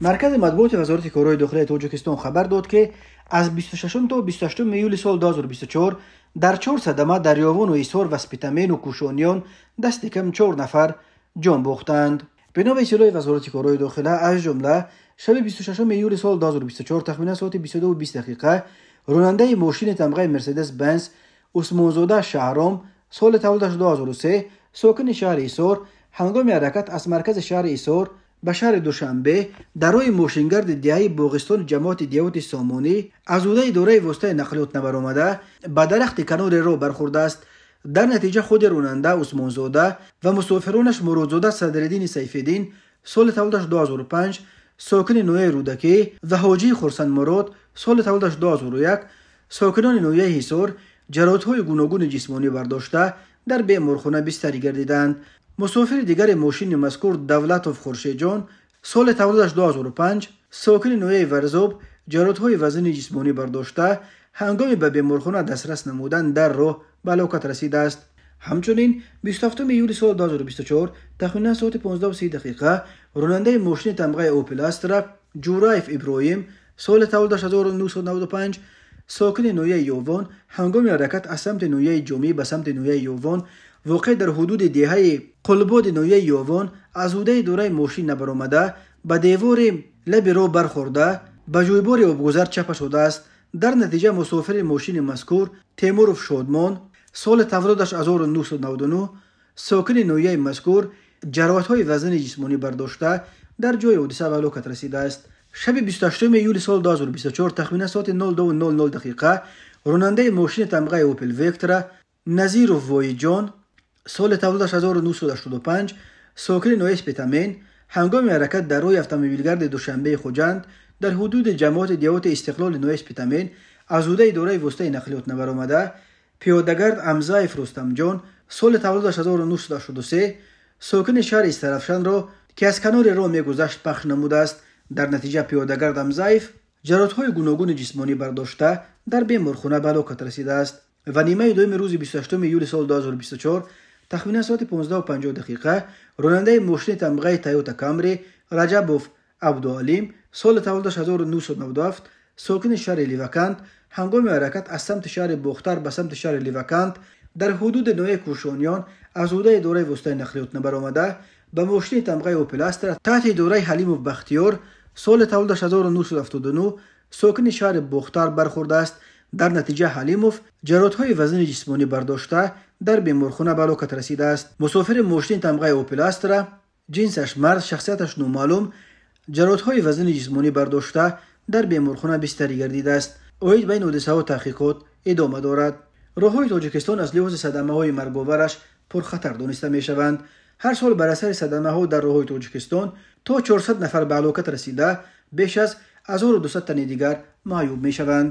مرکز مطبوعات وزارت کارهای داخلی تاجیکستان خبر داد که از 26 تا 28 ایول سال 2024 در 4 صدمه در یاون و ایسار و سپیتامین و کوشانیان دست کم 4 نفر جان باختند. بنا به اطلاع وزارت کارهای داخلی از جمله شب 26 ایول سال 2024 تقریبا ساعت 22:20 راننده ماشین تمغه مرسدس بنز عثمانزاده شهرام سال تولدش 2003 ساکن شهر ایسار هنگام حرکت از مرکز شهر ایسار به شهر دوشنبه در راه ماشینگرد دیهه باغستان جماعت دیوت سامانی از عهده اداره واسطه نقلیات نبرآمده به درخت کنار راه برخورده است. در نتیجه خود راننده عثمانزاده و مسافرانش مرادزاده صدرالدین سیفالدین سال تولدش 2005 ساکن نویه رودکی و حاجی خرسند مراد سال تولدش 2001 ساکنان نویه حصار جراحت‌های گوناگون جسمانی برداشته در بیمارخانه بستری گردیدند. مسافر دیگر ماشین مذکور دولتوف خورشیدجان سال تولدش 2005 ساکن نویه ورزاب جراحت‌های وزن جسمانی برداشته هنگام به بیمارخانه دسترس نمودن در راه به هلاکت رسیده است. همچنین 27 ایول سال 2024 تقریبا ساعت 15:30 راننده ماشین تمغه اوپل استرا جورایف ابراهیم سال تولدش 1995 ساکن نویه یووان هنگام حرکت از سمت نویه جمعی به سمت نویه یووان واقع در حدود دهه قلباد نویه یووان از عهده اداره ماشین نبرآمده به دیوار لب راه برخورده به جویبار آبگذر چپ شده است. در نتیجه مسافر ماشین مذکور تیمورف شادمان سال تولدش 1999 ساکن نویه مذکور جراحت‌های وزن جسمانی برداشته در جای حادثه به هلاکت رسیده است. شب 28 ایول سال 2024 تقریبا ساعت 02:00 راننده ماشین تمغه اوپل ویکترا نظیروف وایجان سال تولدش 1985 ساکن نویه سپیتامین هنگام حرکت در راه اتومبیلگرد دوشنبه خوجند در حدود جماعت دیوت استقلال نویه سپیتامین از عهده اداره واسطه نقلیات نبرآمده پیادهگرد امزایف رستم جان سال تولدش 1963 ساکن شهر استرفشن را که از کنار راه میگذشت پخش نموده است. در نتیجه پیادهگرد امزایف جراحت‌های گوناگون جسمانی برداشته در بیمارخانه به هلاکت رسیده است. و نیمه دوم روز 28 ایول سال 2024 تقریبا ساعت 15:50 راننده ماشین تمغه تویوتا کامری رجبوف عبدالعلیم سال تولدش 1997 ساکن شهر لیوکند هنگام حرکت از سمت شهر بختر به سمت شهر لیوکند در حدود نویه کوشانیان از عهده اداره واسطه نقلیات نبرآمده به ماشین تمغه اوپل استرا تحت اداره حلیموف بختیار سال تولدش 1979 ساکن شهر بختر برخورده است. در نتیجه حلیموف جراحت‌های وزن جسمانی برداشته در بیمارخانه به هلاکت رسیده است. مسافر ماشین تمغه اوپل استرا جنسش مرد شخصیتش نامعلوم جراحت‌های وزن جسمانی برداشته در بیمارخانه بستری گردیده است. اوید بین حادثه و تحقیقات ادامه دارد. راه‌های تاجیکستان از لحاظ صدمه‌های مرگ‌آورش پرخطر دانسته می‌شوند. هر سال بر اثر صدمه‌ها در راه‌های تاجیکستان تا 400 نفر به هلاکت رسیده بیش از 1200 تن دیگر معیوب می‌شوند.